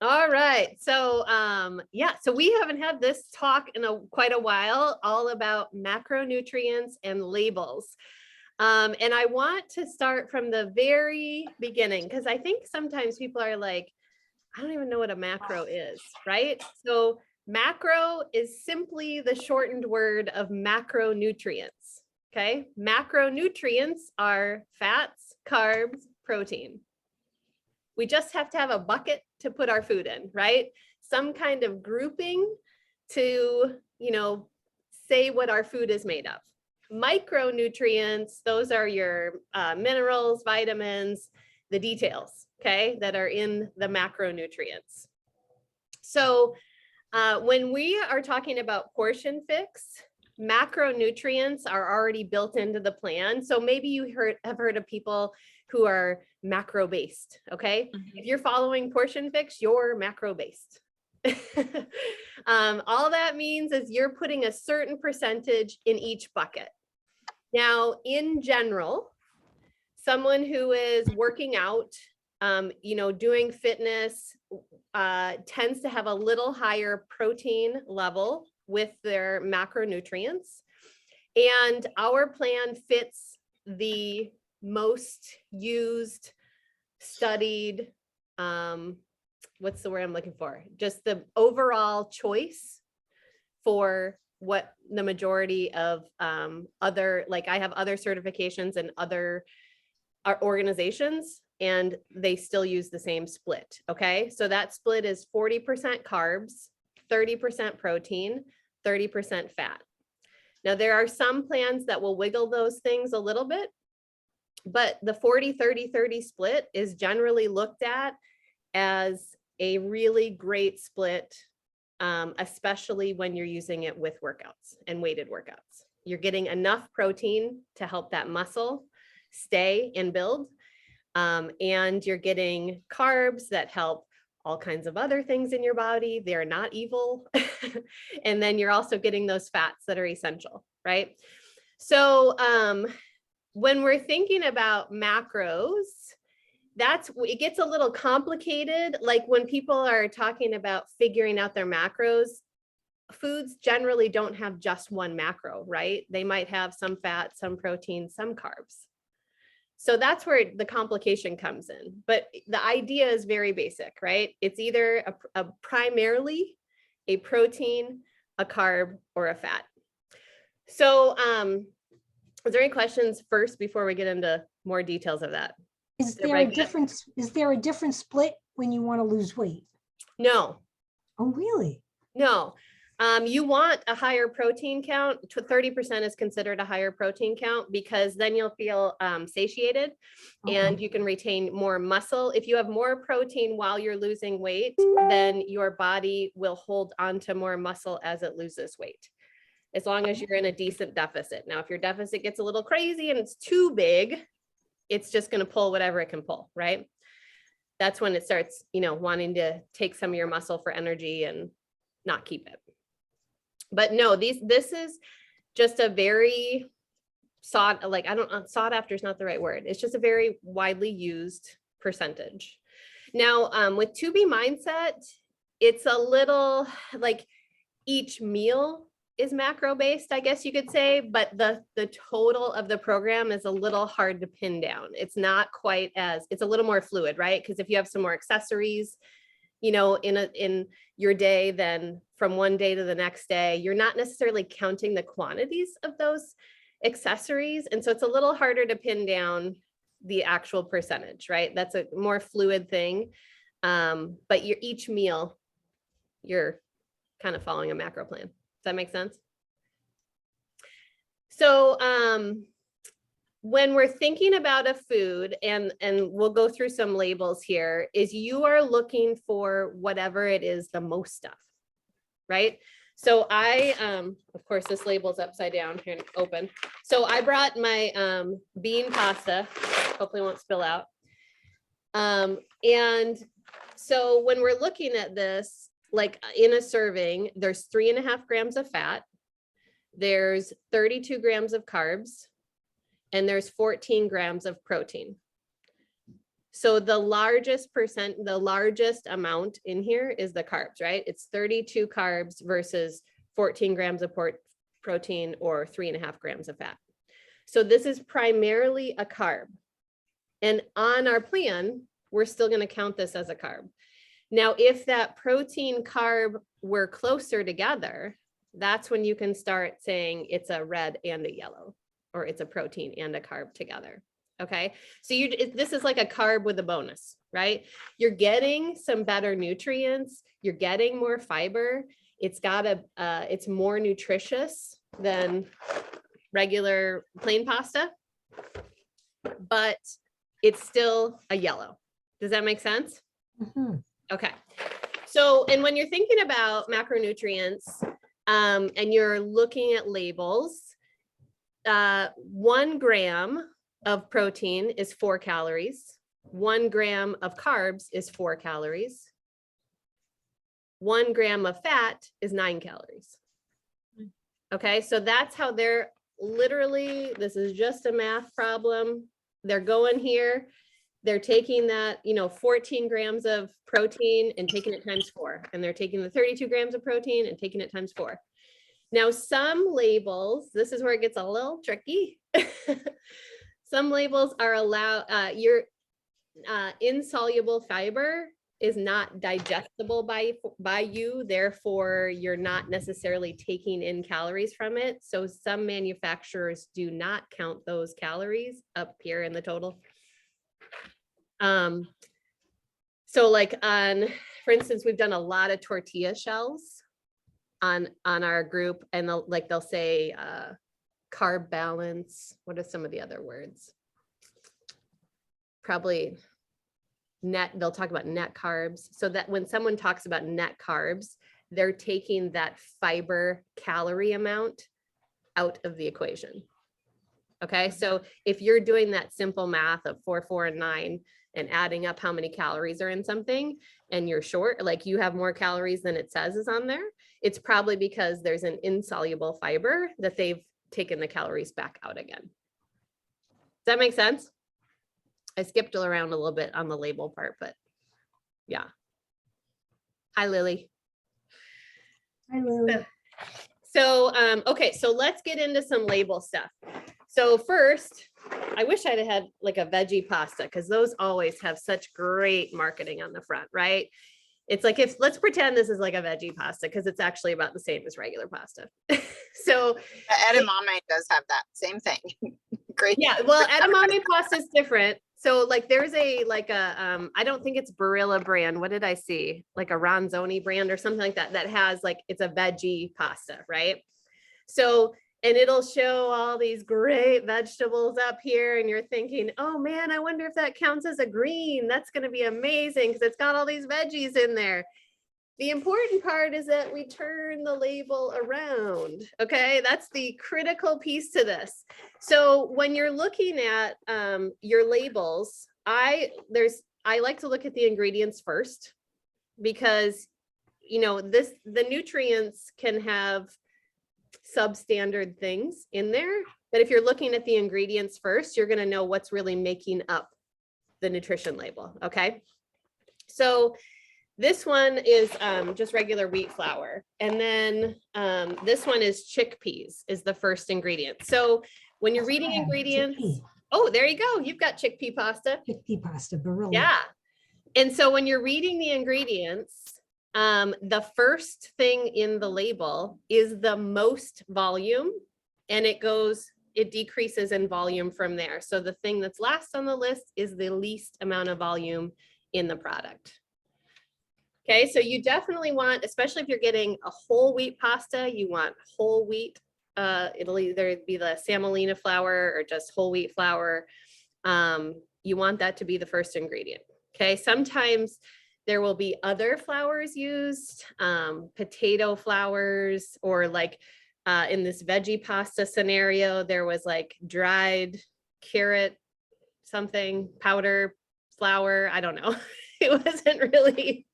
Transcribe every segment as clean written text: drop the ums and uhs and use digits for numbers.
All right. So yeah, so we haven't had this talk in quite a while, all about macronutrients and labels. And I want to start from the very beginning, because I think sometimes people are like, I don't even know what a macro is, right? So macro is simply the shortened word of macronutrients. Okay. Macronutrients are fats, carbs, protein. We just have to have a bucket to put our food in, right? Some kind of grouping to, say what our food is made of. Micronutrients, those are your minerals, vitamins, the details, okay, that are in the macronutrients. So when we are talking about portion fix, macronutrients are already built into the plan. So maybe you have heard of people who are macro based. Okay. If you're following portion fix, you're macro based. All that means is you're putting a certain percentage in each bucket. Now, in general, someone who is working out, doing fitness, tends to have a little higher protein level with their macronutrients. And our plan fits the most used, studied, what's the word I'm looking for? Just the overall choice for what the majority of other, like I have other certifications and other organizations, and they still use the same split. Okay. So that split is 40% carbs, 30% protein, 30% fat. Now there are some plans that will wiggle those things a little bit, but the 40-30-30 split is generally looked at as a really great split, especially when you're using it with workouts and weighted workouts. You're getting enough protein to help that muscle stay and build. And you're getting carbs that help all kinds of other things in your body. They're not evil. And then you're also getting those fats that are essential, right? So when we're thinking about macros, it gets a little complicated. Like when people are talking about figuring out their macros, foods generally don't have just one macro, right? They might have some fat, some protein, some carbs. So that's where the complication comes in. But the idea is very basic, right? It's either a primarily a protein, a carb, or a fat. So is there any questions first before we get into more details of that? Is there a different split when you want to lose weight? No. Oh, really? No. You want a higher protein count. 30% is considered a higher protein count because then you'll feel satiated, and you can retain more muscle. If you have more protein while you're losing weight, then your body will hold on to more muscle as it loses weight, as long as you're in a decent deficit. Now, if your deficit gets a little crazy and it's too big, it's just going to pull whatever it can pull, right? That's when it starts, wanting to take some of your muscle for energy and not keep it. But no, this is just a very sought after is not the right word. It's just a very widely used percentage. Now, with 2B mindset, it's a little like each meal is macro based, I guess you could say, but the total of the program is a little hard to pin down. It's not quite it's a little more fluid, right? Because if you have some more accessories, in your day, then from one day to the next day, you're not necessarily counting the quantities of those accessories. And so it's a little harder to pin down the actual percentage, right? That's a more fluid thing. But each meal, you're kind of following a macro plan. Does that make sense? So when we're thinking about a food, and we'll go through some labels here, is you are looking for whatever it is the most of, right? So of course, this label's upside down here and open. So I brought my bean pasta, hopefully it won't spill out. And so when we're looking at this, like in a serving, there's 3.5 grams of fat, there's 32 grams of carbs, and there's 14 grams of protein. So the largest amount in here is the carbs, right? It's 32 carbs versus 14 grams of protein or 3.5 grams of fat. So this is primarily a carb. And on our plan, we're still going to count this as a carb. Now, if that protein carb were closer together, that's when you can start saying it's a red and a yellow, or it's a protein and a carb together. Okay, so this is like a carb with a bonus, right? You're getting some better nutrients, you're getting more fiber. It's more nutritious than regular plain pasta, but it's still a yellow. Does that make sense? Mm-hmm. Okay. So, and when you're thinking about macronutrients, and you're looking at labels, 1 gram of protein is 4 calories. 1 gram of carbs is 4 calories. 1 gram of fat is 9 calories. Okay, so that's how they're literally, this is just a math problem. They're going here. They're taking that, 14 grams of protein and taking it times 4. And they're taking the 32 grams of protein and taking it times 4. Now, some labels, this is where it gets a little tricky. Some labels are your insoluble fiber is not digestible by you. Therefore, you're not necessarily taking in calories from it. So some manufacturers do not count those calories up here in the total. So like for instance, we've done a lot of tortilla shells on our group, and they'll say carb balance. What are some of the other words? Probably they'll talk about net carbs. So that when someone talks about net carbs, they're taking that fiber calorie amount out of the equation. Okay, so if you're doing that simple math of 4, 4, and 9 and adding up how many calories are in something, and you're short, like you have more calories than it says is on there, it's probably because there's an insoluble fiber that they've taken the calories back out again. Does that make sense? I skipped around a little bit on the label part, but yeah. Hi, Lily. Hi, Lily. So, okay, so let's get into some label stuff. So first, I wish I'd had like a veggie pasta, because those always have such great marketing on the front, right? It's like, let's pretend this is like a veggie pasta, because it's actually about the same as regular pasta. So edamame does have that same thing. Great. Yeah, well, edamame pasta is different. So like there's I don't think it's Barilla brand. What did I see? Like a Ronzoni brand or something like that, that has like, it's a veggie pasta, right? So, and it'll show all these great vegetables up here, and you're thinking, oh man, I wonder if that counts as a green. That's going to be amazing because it's got all these veggies in there. The important part is that we turn the label around. Okay, that's the critical piece to this. So when you're looking at your labels, I like to look at the ingredients first, because the nutrients can have substandard things in there, but if you're looking at the ingredients first, you're going to know what's really making up the nutrition label. Okay, so this one is just regular wheat flour, and then this one is chickpeas is the first ingredient. So when you're reading ingredients, oh, there you go, you've got chickpea pasta. Chickpea pasta, Barilla. Yeah, and so when you're reading the ingredients, the first thing in the label is the most volume, and it decreases in volume from there. So the thing that's last on the list is the least amount of volume in the product. Okay, so you definitely want, especially if you're getting a whole wheat pasta, you want whole wheat. It'll either be the semolina flour or just whole wheat flour. You want that to be the first ingredient. Okay, sometimes there will be other flours used, potato flours, or like in this veggie pasta scenario, there was like dried carrot something powder flour. I don't know. It wasn't really,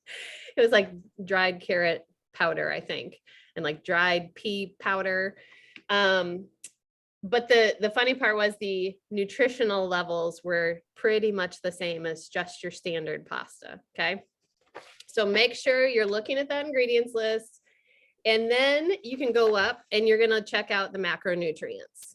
it was like dried carrot powder, I think, and like dried pea powder. But the funny part was the nutritional levels were pretty much the same as just your standard pasta, okay? So make sure you're looking at that ingredients list, and then you can go up and you're gonna check out the macronutrients.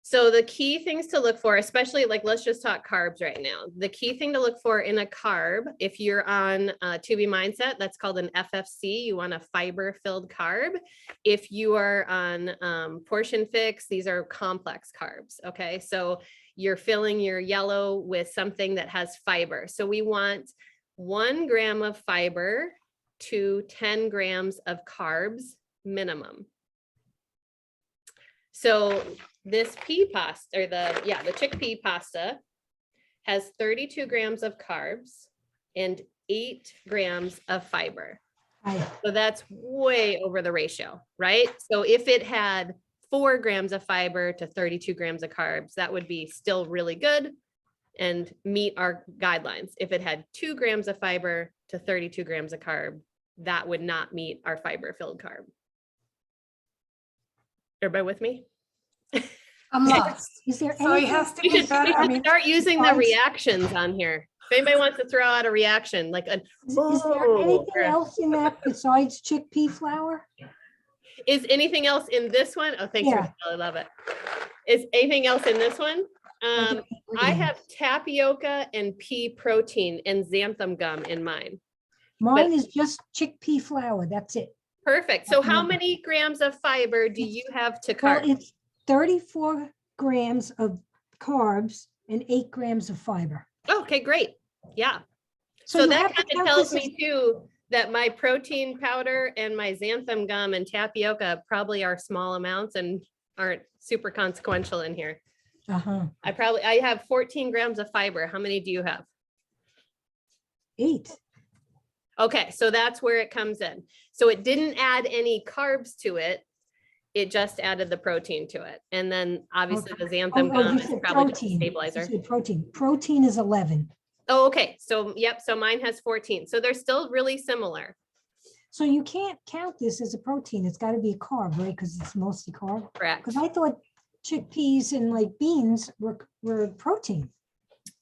So the key things to look for, especially like, let's just talk carbs right now. The key thing to look for in a carb, if you're on To Be Mindset, that's called an FFC. You want a fiber-filled carb. If you are on Portion Fix, these are complex carbs, okay? So you're filling your yellow with something that has fiber. So we want 1 gram of fiber to 10 grams of carbs minimum. So this pea pasta, or the chickpea pasta has 32 grams of carbs and 8 grams of fiber. So that's way over the ratio, right? So if it had 4 grams of fiber to 32 grams of carbs, that would be still really good and meet our guidelines. If it had 2 grams of fiber to 32 grams of carb, that would not meet our fiber-filled carb. Everybody with me? I'm lost. Is there So it anything? has to We be should better. I mean, start using the besides- reactions on here. If anybody wants to throw out a reaction, like a, Is there "Oh," anything or a- else in that besides chickpea flour? is anything else in this one? Oh, thanks, Yeah. Rochelle, I love it. Is anything else in this one? Like I an have tapioca and pea protein and xanthan gum in mine. Mine is just chickpea flour. That's it. Perfect. So how Mhm. many grams of fiber do you have to Well, carb? it's 34 grams of carbs and 8 grams of fiber. Okay, great. Yeah. So you that have to kind of count tells this me too, that my protein powder and my xanthan gum and tapioca probably are small amounts and aren't super consequential in here. Uh-huh. I have 14 grams of fiber. How many do you have? 8. Okay, so that's where it comes in. So it didn't add any carbs to it. It just added the protein to it. And then obviously the xanthan gum you is said probably just a protein. You stabilizer. said protein. Protein is 11. Oh, okay. So, yep. So mine has 14. So they're still really similar. So you can't count this as a protein. It's got to be a carb, right? Because it's mostly carb. Correct. Because I thought chickpeas and like beans were protein.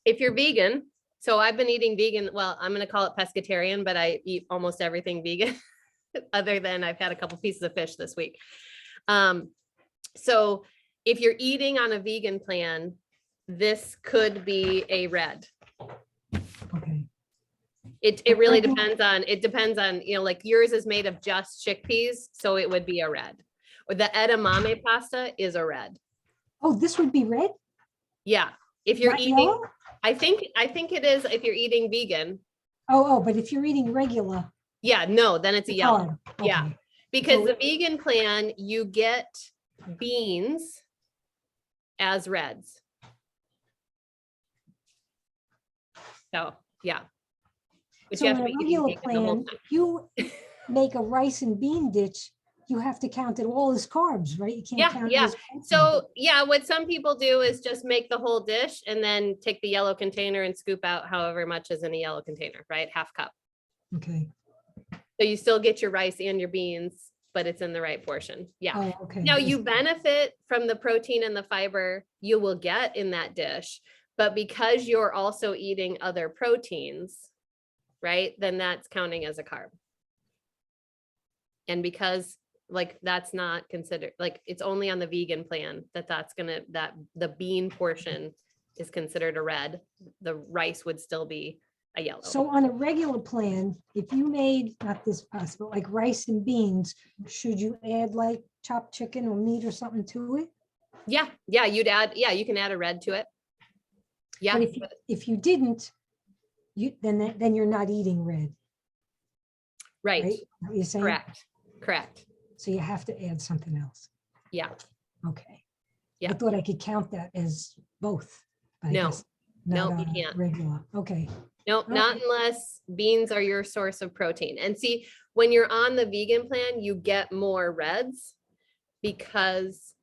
If you're vegan, so I've been eating vegan, well, I'm going to call it pescatarian, but I eat almost everything vegan other than I've had a couple pieces of fish this week. So if you're eating on a vegan plan, this could be a red. Okay. It really Regular- depends on, you know, like yours is made of just chickpeas, so it would be a red. Or the edamame pasta is a red. Oh, this would be red? Yeah. If you're Not eating, yellow? I think it is if you're eating vegan. Oh, but if you're eating regular. Yeah, no, then it's a yellow. carb, Yeah. okay. Because So- the vegan plan, you get beans as reds. So, yeah. But So you in have a to be eating regular vegan the whole plan, time. you make a rice and bean dish, you have to count it all as carbs, right? You Yeah, can't count it yeah. as protein. So yeah, what some people do is just make the whole dish and then take the yellow container and scoop out however much is in a yellow container, right? Half cup. Okay. So you still get your rice and your beans, but it's in the right portion. Yeah. Oh, okay. Now Just- you benefit from the protein and the fiber you will get in that dish, but because you're also eating other proteins, right? Then that's counting as a carb. And because like that's not considered, like it's only on the vegan plan that the bean portion is considered a red, the rice would still be a yellow. So on a regular plan, if you made, not this pasta, but like rice and beans, should you add like chopped chicken or meat or something to it? Yeah, you can add a red to it. Yeah, But if you didn't, then you're not eating red, right, right? What you're saying? correct. So you have to add something else. Yeah, Okay. Yeah. I thought I could count that as both. but I No. guess No, not, you can't. Regular, okay. no, not Okay. unless beans are your source of protein. And see, when you're on the vegan plan, you get more reds because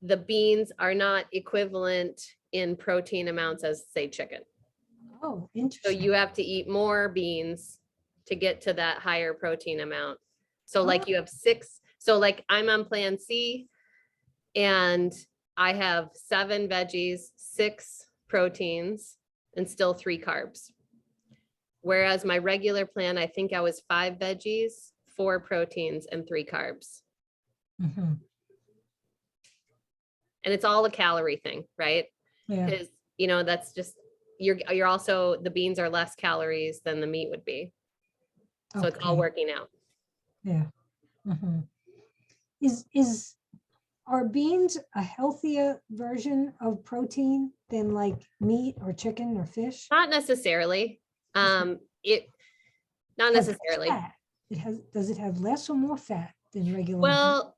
the beans are not equivalent in protein amounts as say chicken. Oh, So interesting. you have to eat more beans to get to that higher protein amount. So like you have 6, so like I'm on plan C And I have 7 veggies, 6 proteins, and still 3 carbs. Whereas my regular plan, I think I was 5 veggies, 4 proteins, and 3 carbs. Mhm. And it's all a calorie thing, right? Yeah, Because, that's just, you're also, the beans are less calories than the meat would be. So it's all okay. working out. Yeah. Mhm. Are beans a healthier version of protein than like meat or chicken or fish? Not necessarily. Not It has less necessarily. fat. Does it have less or more fat than regular meat? Well,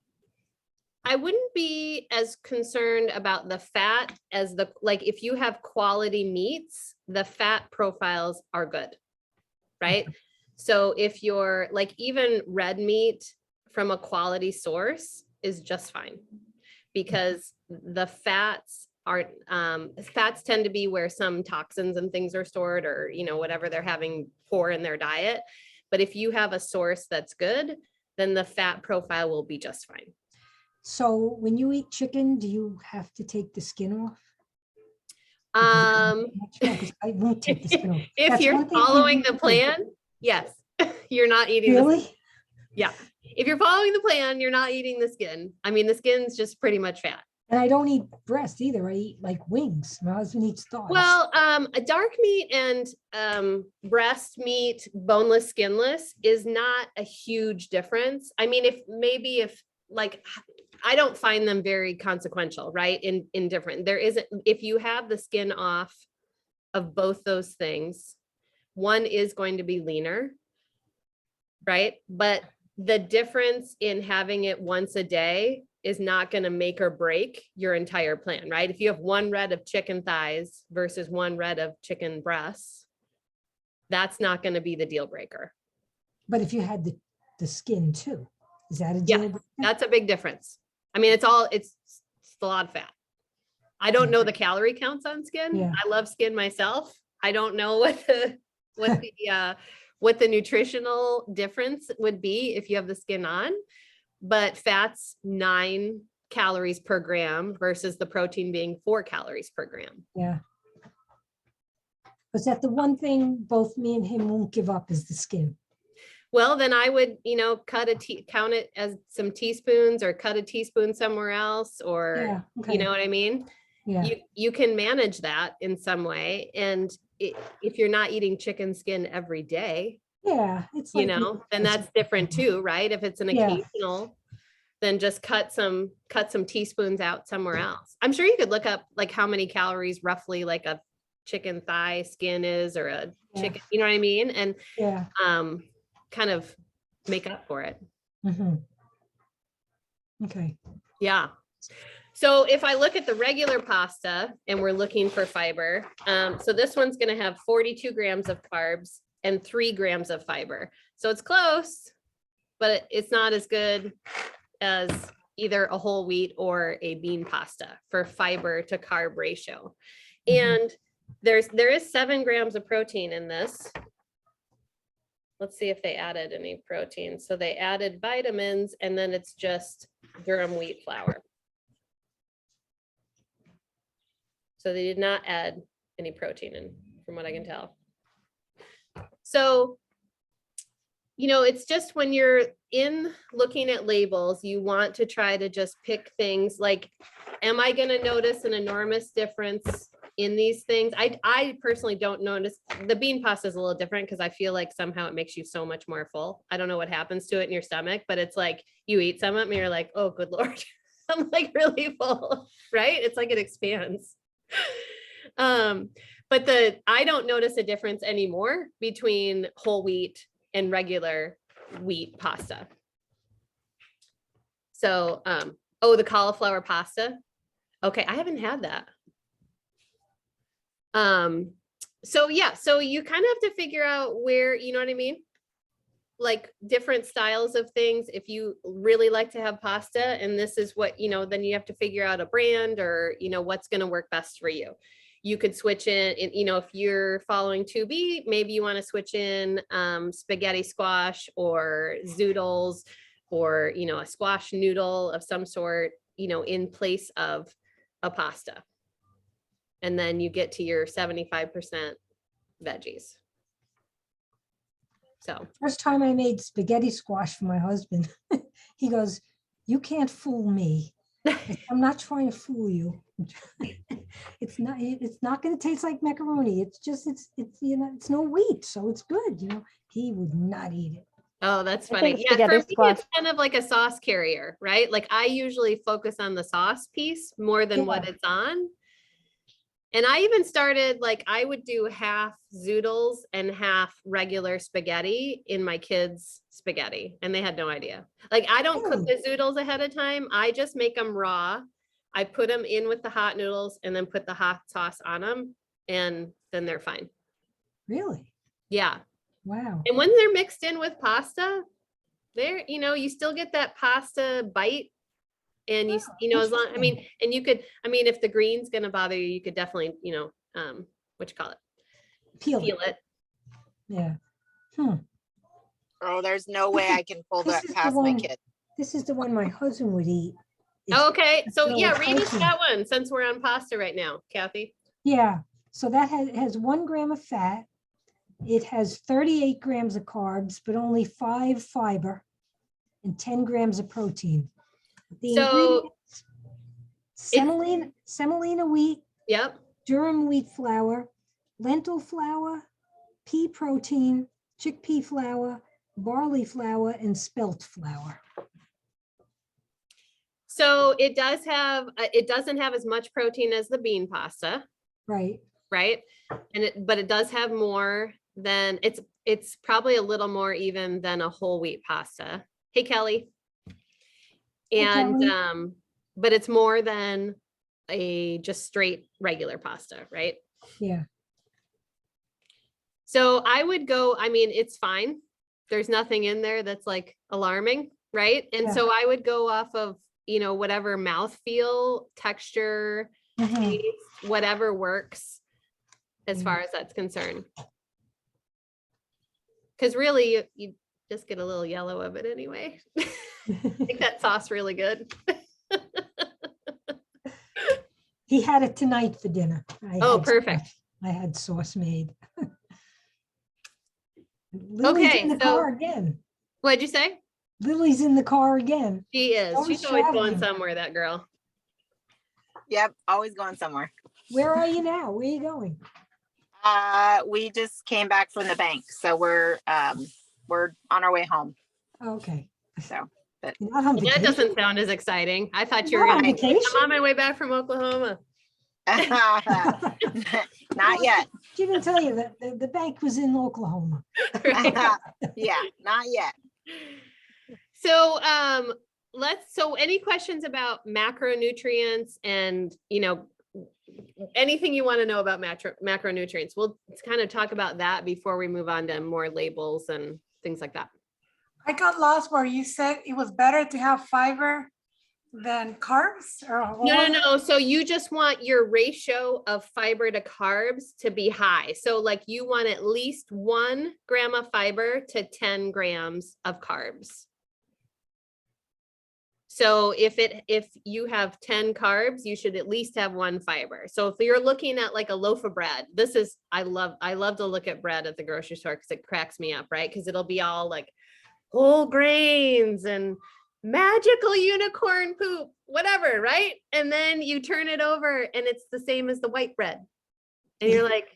I wouldn't be as concerned about the fat as like if you have quality meats, the fat profiles are good, right? So if you're like even red meat from a quality source is just fine because the fats fats tend to be where some toxins and things are stored or, whatever they're having poor in their diet. But if you have a source that's good, then the fat profile will be just fine. So when you eat chicken, do you have to take the skin off? Um, Because I won't take the skin off. if That's you're one thing I following the won't do. plan, yes, you're not eating the Really? yeah. If you're following the plan, you're not eating the skin. I mean, the skin's just pretty much fat. And I don't eat breast either. I eat like wings. My husband eats thighs. Well, a dark meat and breast meat, boneless, skinless, is not a huge difference. I mean, if like, I don't find them very consequential, right? In different, there isn't, if you have the skin off of both those things, one is going to be leaner, right? But the difference in having it once a day is not going to make or break your entire plan, right? If you have 1 red of chicken thighs versus 1 red of chicken breasts, that's not going to be the deal breaker. But if you had the skin too, is that a Yeah, deal breaker? that's a big difference. I mean, it's a lot of fat. I don't know the calorie counts on skin. Yeah. I love skin myself. I don't know what the nutritional difference would be if you have the skin on, but fat's 9 calories per gram versus the protein being 4 calories per gram. Yeah. Was that the one thing both me and him won't give up is the skin? Well, then I would, count it as some teaspoons or cut a teaspoon somewhere else, or, Yeah. you know what I mean? Yeah. You can manage that in some way. And if you're not eating chicken skin every day, Yeah. It's like then that's different too, right? If it's an Yeah. occasional, then just cut some teaspoons out somewhere else. I'm sure you could look up like how many calories roughly like a chicken thigh skin is, or a Yeah. chicken, you know what I mean? And Yeah. kind of make up for it. Mhm. Okay. Yeah. So if I look at the regular pasta and we're looking for fiber, so this one's going to have 42 grams of carbs and 3 grams of fiber. So it's close, but it's not as good as either a whole wheat or a bean pasta for fiber to carb ratio. Mhm. And there is 7 grams of protein in this. Let's see if they added any protein. So they added vitamins, and then it's just durum wheat flour. So they did not add any protein in, from what I can tell. So, it's just when you're in looking at labels, you want to try to just pick things like, am I going to notice an enormous difference in these things? I personally don't notice. The bean pasta is a little different because I feel like somehow it makes you so much more full. I don't know what happens to it in your stomach, but it's like you eat some of it and you're like, oh, good Lord, I'm like really full, right? It's like it expands. But I don't notice a difference anymore between whole wheat and regular wheat pasta. So, the cauliflower pasta. Okay, I haven't had that. So yeah, so you kind of have to figure out where, you know what I mean? Like different styles of things. If you really like to have pasta and this is what, then you have to figure out a brand or, what's going to work best for you. You could switch in, if you're following 2B, maybe you want to switch in spaghetti squash or zoodles or, a squash noodle of some sort, in place of a pasta. And then you get to your 75% veggies. So, First time I made spaghetti squash for my husband, he goes, "You can't fool me." I said, "I'm not trying to fool you. It's not going to taste like macaroni. It's it's no wheat, so it's good." He would not eat it. oh, that's I funny. think Yeah, for spaghetti me, squash. it's kind of like a sauce carrier, right? Like I usually focus on the sauce piece more than what Yeah. it's on. And I even started, like, I would do half zoodles and half regular spaghetti in my kids' spaghetti, and they had no idea. Like, I don't cook the zoodles ahead of time. I just make them raw. I put them in with the hot noodles and then put the hot sauce on them, and then they're fine. Really? Yeah. Wow. And when they're mixed in with pasta, they're, you still get that pasta bite. And as long, and you could, if the green's gonna bother you, you could definitely, what you call it? Peel it. Yeah. Oh, there's no way I can pull that This is the past my one- kid. This is the one my husband would eat. It's- Okay, so no, yeah, it's read us protein. that one since we're on pasta right now, Kathy. Yeah, so that has 1 gram of fat. It has 38 grams of carbs, but only 5 fiber and 10 grams of protein. The So ingredients, semolina wheat, yep. durum wheat flour, lentil flour, pea protein, chickpea flour, barley flour, and spelt flour. So it doesn't have as much protein as the bean pasta, Right. right? But it does have more than, it's probably a little more even than a whole wheat pasta. Hey, Kelly. Hey, And, Kelly. but it's more than a just straight regular pasta, right? Yeah. So I would go, it's fine. There's nothing in there that's like alarming, right? And Yeah. so I would go off of, whatever mouthfeel, texture, Mhm. taste, whatever works as Mm. far as that's concerned. Because really, you just get a little yellow of it anyway. I think that sauce really good. He had it tonight for dinner. Oh, had perfect. sauce. I had sauce made. Okay, in the so- car again. What'd you say? Lily's in the car again. She is. Always She's always going traveling. somewhere, that girl. Yep, always going somewhere. Where are you now? Where are you going? We just came back from the bank, so we're on our way home. Okay. So, but You're not on That vacation? doesn't sound as exciting. I thought you You're were not on gonna say, vacation? I'm on my way back from Oklahoma. not yet. She didn't tell you that the bank was in Oklahoma. Right? Yeah, not yet. So so any questions about macronutrients and anything you want to know about macronutrients? We'll kind of talk about that before we move on to more labels and things like that. I got lost where you said it was better to have fiber than carbs or No. So you just want your ratio of fiber to carbs to be high. So like you want at least 1 gram of fiber to 10 grams of carbs. So if you have 10 carbs, you should at least have 1 fiber. So if you're looking at like a loaf of bread, I love to look at bread at the grocery store because it cracks me up, right? Because it'll be all like whole grains and magical unicorn poop, whatever, right? And then you turn it over and it's the same as the white bread. And you're like,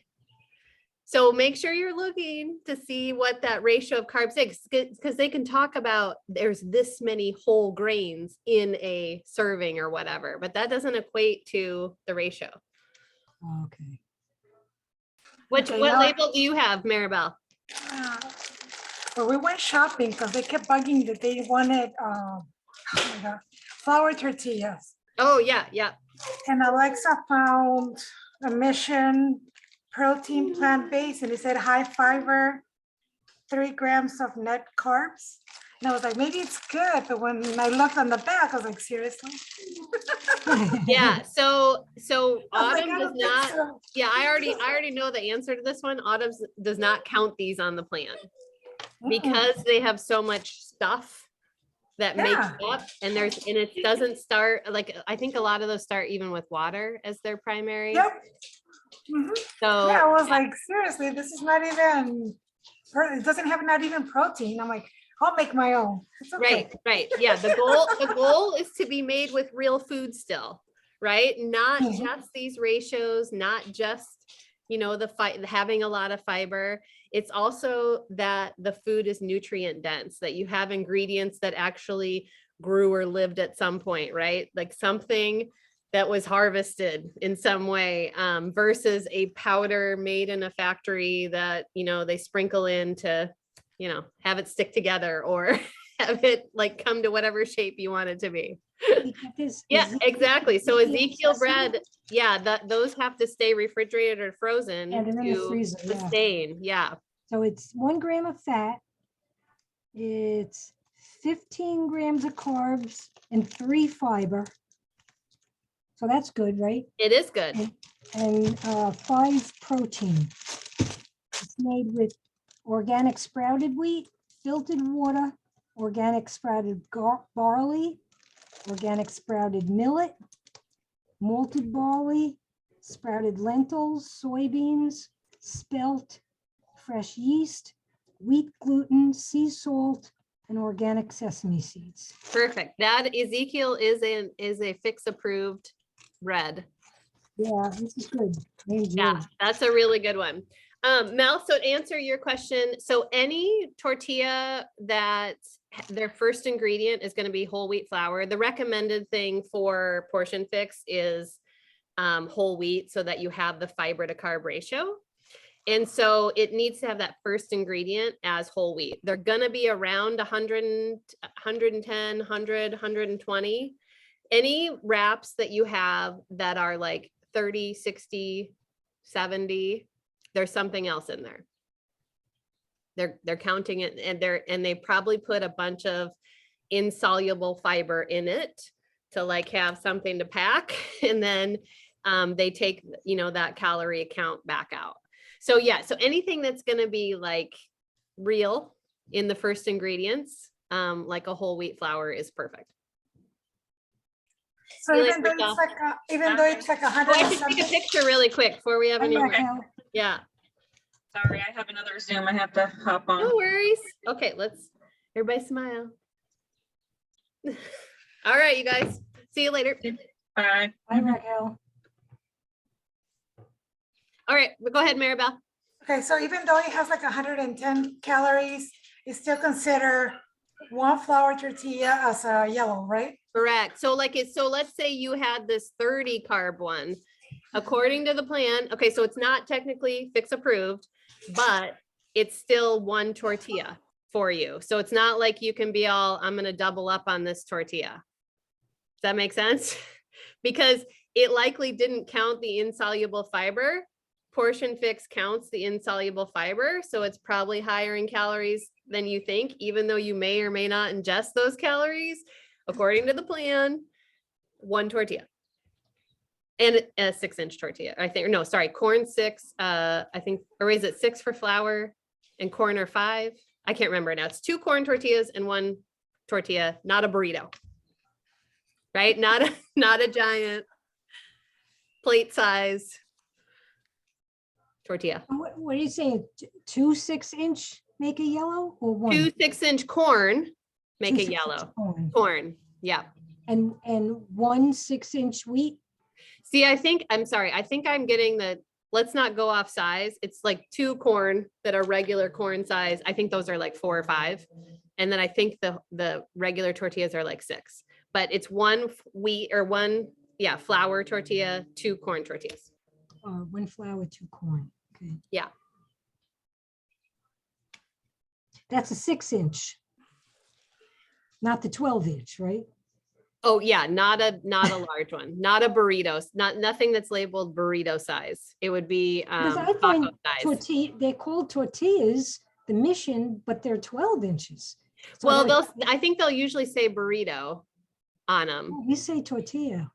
so make sure you're looking to see what that ratio of carbs is, because they can talk about there's this many whole grains in a serving or whatever, but that doesn't equate to the ratio. Okay. What now- label do you have, Maribel? Well, we went shopping because they kept bugging that they wanted flour tortillas. Oh, yeah. And Alexa found a Mission protein plant-based, and it said high fiber, 3 grams of net carbs. And I was like, maybe it's good, but when I looked on the back, I was like, seriously? Yeah, so I was like, Autumn I does don't think not, so. yeah, I already know the answer to this one. Autumn does not count these on the plan because they have so much stuff that makes Yeah. it up, and it doesn't start, like, I think a lot of those start even with water as their primary. Yep. Mhm. So Yeah, I was like, seriously, this is not even, it doesn't have not even protein. I'm like, I'll make my own. It's okay. right. Yeah, the goal is to be made with real food still, right? Not Mhm. just these ratios, not just, having a lot of fiber. It's also that the food is nutrient dense, that you have ingredients that actually grew or lived at some point, right? Like something that was harvested in some way, versus a powder made in a factory that, they sprinkle in to, have it stick together or have it like come to whatever shape you want it to be. Yeah, exactly. So Ezekiel bread, yeah, those have to stay refrigerated or frozen Yeah, they're in the to freezer, yeah. sustain. Yeah. So it's 1 gram of fat. It's 15 grams of carbs and 3 fiber. So that's good, right? It is good. And 5 protein. It's made with organic sprouted wheat, filtered water, organic sprouted barley, organic sprouted millet, malted barley, sprouted lentils, soybeans, spelt, fresh yeast, wheat gluten, sea salt, and organic sesame seeds. Perfect. That Ezekiel is a fix approved bread. Yeah, this is good. Yeah, that's a really good one. Mel, so to answer your question, so any tortilla that their first ingredient is going to be whole wheat flour, the recommended thing for portion fix is whole wheat so that you have the fiber to carb ratio. And so it needs to have that first ingredient as whole wheat. They're going to be around 100, 110, 100, 120. Any wraps that you have that are like 30, 60, 70, there's something else in there. They're counting it, and they probably put a bunch of insoluble fiber in it to like have something to pack, and then they take that calorie count back out. So yeah, so anything that's going to be like real in the first ingredients, like a whole wheat flour, is perfect. So Really, even though it's Raquel? like, even though it's like Oh, 100 I and can take a something, picture really quick before we have any more. Raquel. Yeah, Sorry, I have another Zoom I have to hop on. no worries. Okay, let's everybody smile. All right, you guys. See you later. Bye. Hi, Raquel. All right, go ahead, Maribel. okay, so even though it has like 110 calories, it's still consider 1 flour tortilla as a yellow, right? Correct. So let's say you had this 30 carb one. According to the plan, okay, so it's not technically fix approved, but it's still 1 tortilla for you. So it's not like you can be all, I'm going to double up on this tortilla. Does that make sense? Because it likely didn't count the insoluble fiber. Portion fix counts the insoluble fiber, so it's probably higher in calories than you think, even though you may or may not ingest those calories. According to the plan, 1 tortilla. And a 6-inch tortilla, I think. No, sorry, corn 6, I think, or is it 6 for flour and corn are 5? I can't remember now. It's 2 corn tortillas and 1 tortilla, not a burrito. Right? Not a giant plate size tortilla. What are you saying? 2 6-inch make a yellow or 1? 2 6-inch corn make 2 a 6-inch yellow. corn. Corn, yeah. And 1 6-inch wheat? See, I'm sorry. I think I'm getting let's not go off size. It's like 2 corn that are regular corn size. I think those are like 4 or 5. And then I think the regular tortillas are like 6, but it's 1 wheat or 1, flour tortilla, 2 corn tortillas. 1 flour, 2 corn. Okay. Yeah. That's a 6-inch. Not the 12-inch, right? Oh yeah, not a large one, not a burrito, nothing that's labeled burrito size. It would be Because I taco find size. they're called tortillas, the Mission, but they're 12 inches. So Well, I think they'll usually say burrito on them. we say tortilla.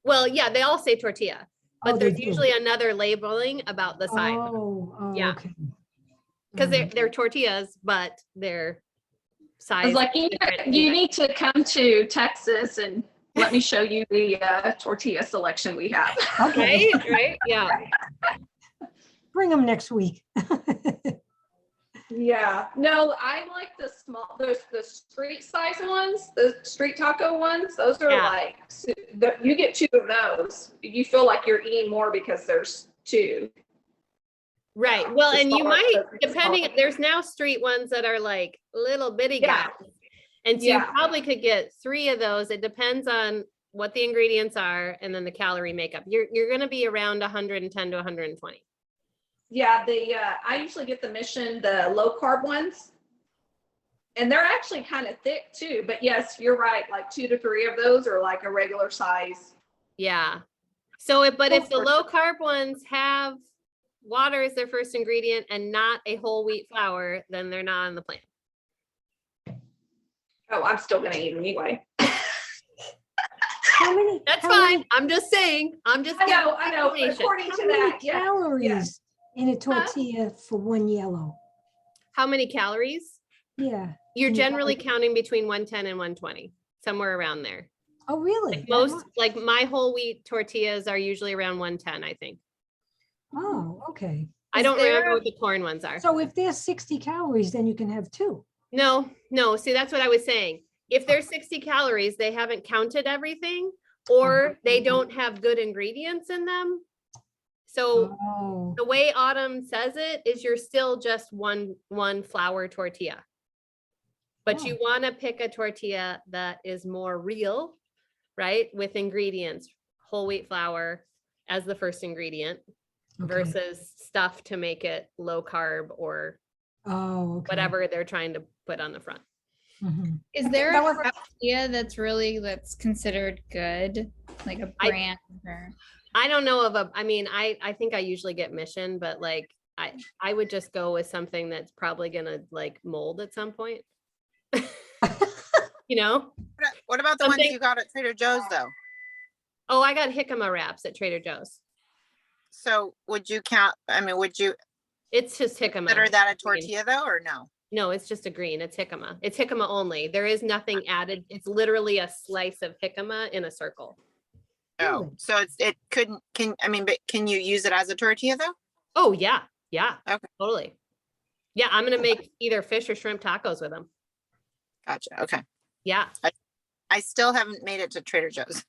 Well, yeah, they all say tortilla, but Oh, they there's do. usually another labeling about the size Oh, Yeah. okay. because All right. they're tortillas, but they're size. I was like, you need to come to Texas and let me show you the tortilla selection we have. Okay, Right, yeah. bring them next week. Yeah, no, I like the small, the street size ones, the street taco ones. Those are Yeah. like, you get 2 of those. You feel like you're eating more because there's 2. Right. Well, The and you smaller- might, the depending, smaller. there's now street ones that are like little bitty Yeah. guys. And so you Yeah. probably could get 3 of those. It depends on what the ingredients are and then the calorie makeup. You're going to be around 110 to 120. Yeah, I usually get the Mission, the low carb ones. And they're actually kind of thick too, but yes, you're right. Like 2 to 3 of those are like a regular size. Yeah. So but if the low carb ones have water as their first ingredient and not a whole wheat flour, then they're not on the plan. Oh, I'm still gonna eat them anyway. How many? That's how fine. many- I'm just saying, I'm just. I giving know, information. according How to many that, yeah. calories in a tortilla for 1 yellow? How many calories? Yeah. You're Can you generally tell counting between 110 and 120, somewhere around there. Oh, really? Like That most, much? like my whole wheat tortillas are usually around 110, I think. Oh, okay. I Is don't there remember a- what the corn ones are. So if there's 60 calories, then you can have 2. No, see, that's what I was saying. If there's 60 calories, they haven't counted everything, or they don't have good ingredients in them. So Oh, the way Autumn says it is you're still just one flour tortilla. But you want to pick a tortilla that is more real, right? With ingredients, whole wheat flour as the first ingredient okay. versus stuff to make it low carb or Oh, okay. whatever they're trying to put on the front. Mhm. Is there that a was- tortilla that's considered good, like a I- brand or? I don't know of I mean, I think I usually get Mission, but like, I would just go with something that's probably gonna like mold at some point. You know? What about the ones Something- you got at Trader Joe's though? Oh, I got jicama wraps at Trader Joe's. So would you count, I mean, would you It's just jicama. consider that a green. tortilla though, or no? No, it's just a green. It's jicama. It's jicama only. There is nothing added. It's literally a slice of jicama in a circle. Oh, Really? so it couldn't, but can you use it as a tortilla though? Oh, yeah. Yeah. Okay. Totally. Yeah, I'm gonna make either fish or shrimp tacos with them. Gotcha, okay. Yeah. I still haven't made it to Trader Joe's.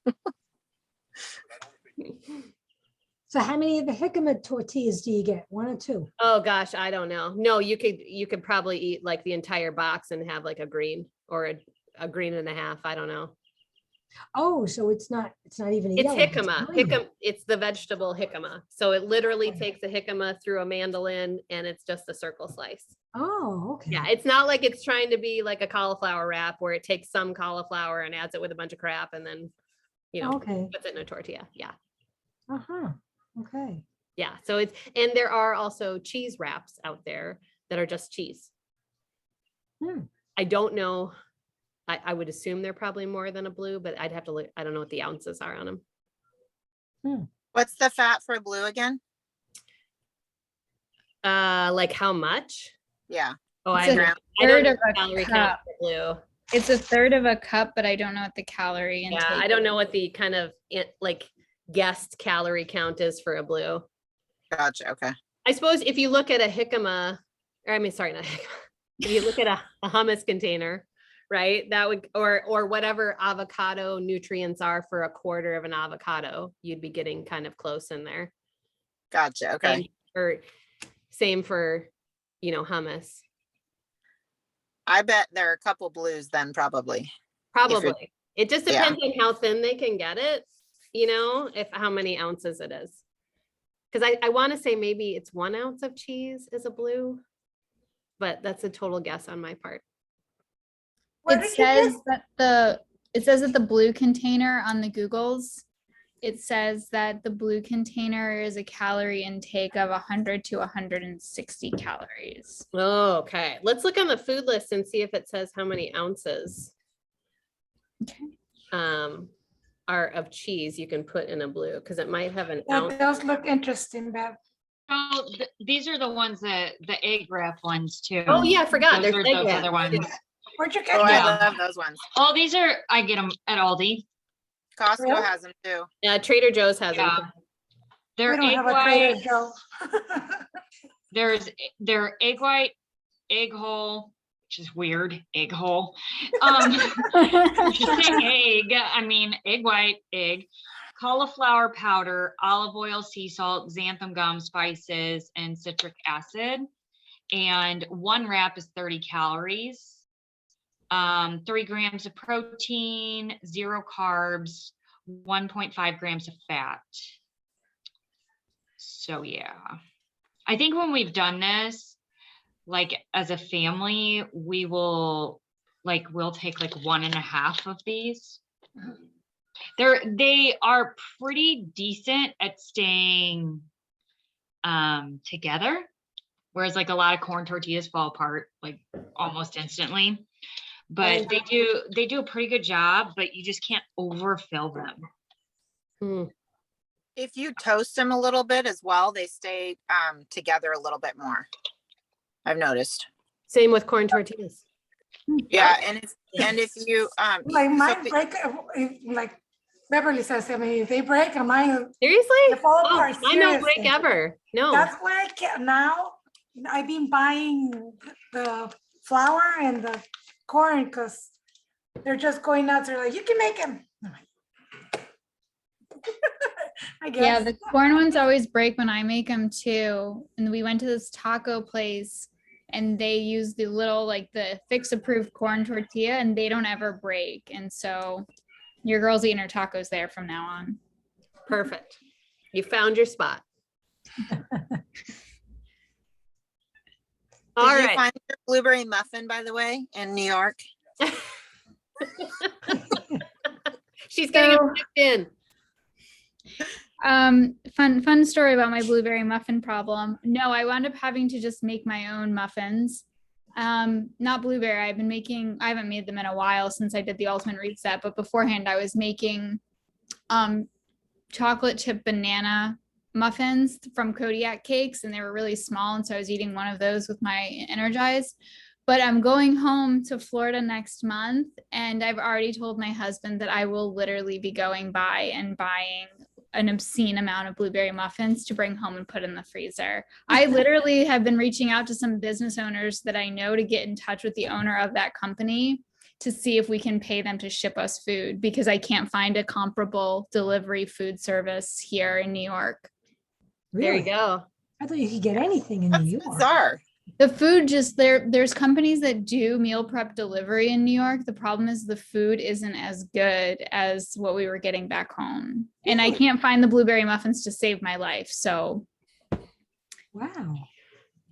So how many of the jicama tortillas do you get? 1 or 2? Oh gosh, I don't know. No, you could probably eat like the entire box and have like a green or a green and a half. I don't know. Oh, so it's not even a It's yellow. jicama. green. It's the vegetable jicama. So it literally takes the jicama through a mandolin and it's just a circle slice. Oh, okay. Yeah, it's not like it's trying to be like a cauliflower wrap where it takes some cauliflower and adds it with a bunch of crap and then, Okay. puts it in a tortilla. Yeah. Uh-huh. Okay. Yeah. So and there are also cheese wraps out there that are just cheese. Hmm. I don't know. I would assume they're probably more than a blue, but I'd have to look. I don't know what the ounces are on them. What's the fat for blue again? Like how much? Yeah, Oh, It's I a don't third know of the a calorie count cup. for blue. It's a third of a cup, but I don't know what the calorie intake. Yeah, I don't know what the kind of like guessed calorie count is for a blue. gotcha, okay. I suppose if you look at a jicama, or I mean, sorry, not jicama. If you look at a hummus container, right? That would, or whatever avocado nutrients are for a quarter of an avocado, you'd be getting kind of close in there. Gotcha, okay. Same for, hummus. I bet there are a couple blues then probably. Probably. It just Yeah. depends on how thin they can get it, if how many ounces it is. Because I want to say maybe it's 1 ounce of cheese is a blue, but that's a total guess on my part. What It did you get? says that the blue container on the Googles, it says that the blue container is a calorie intake of 100 to 160 calories. Oh, okay. Let's look on the food list and see if it says how many ounces Okay. are of cheese you can put in a blue, because it might have an That ounce. does look interesting, Bev. Oh, these are the ones that the egg wrap ones too. Oh yeah, I forgot. Those There's are egg those wrap. other ones. Where'd you get Oh, them? I love those ones. Oh, these are, I get them at Aldi. Costco Really? has them too. Yeah, Trader Joe's has them. Yeah. too. We They're don't egg have a Trader white. Joe. They're egg white, egg whole, which is weird, egg whole. Just say egg, I mean, egg white, egg, cauliflower powder, olive oil, sea salt, xanthan gum, spices, and citric acid. And one wrap is 30 calories. 3 grams of protein, 0 carbs, 1.5 grams of fat. So yeah, I think when we've done this, like as a family, we'll take like 1.5 of these. They are pretty decent at staying together, whereas like a lot of corn tortillas fall apart like almost instantly. But they do a pretty good job, but you just can't overfill them. Mm. If you toast them a little bit as well, they stay together a little bit more. I've noticed. Same with corn tortillas. Yeah, and if you Like so mine the- break, like Beverly says, I mean, if they break, mine, Seriously? they fall Oh, apart. I don't break seriously. ever. No. That's why I can't now. I've been buying the flour and the corn because they're just going nuts. They're like, you can make them. I guess. Yeah, the corn ones always break when I make them too. And we went to this taco place and they use the little, like the Fix approved corn tortilla and they don't ever break. And so your girl's eating her tacos there from now on. Perfect. You found your spot. All Did you right. find your blueberry muffin, by the way, in New York? She's getting So- it shipped in. Fun story about my blueberry muffin problem. No, I wound up having to just make my own muffins. Not blueberry. I haven't made them in a while since I did the ultimate reset, but beforehand I was making chocolate chip banana muffins from Kodiak cakes, and they were really small, and so I was eating one of those with my Energize. But I'm going home to Florida next month, and I've already told my husband that I will literally be going by and buying an obscene amount of blueberry muffins to bring home and put in the freezer. I literally have been reaching out to some business owners that I know to get in touch with the owner of that company to see if we can pay them to ship us food, because I can't find a comparable delivery food service here in New York. There you Really? go. I thought you could get anything in New That's York. bizarre. The food just there's companies that do meal prep delivery in New York. The problem is the food isn't as good as what we were getting back home. And I can't find the blueberry muffins to save my life. So Wow.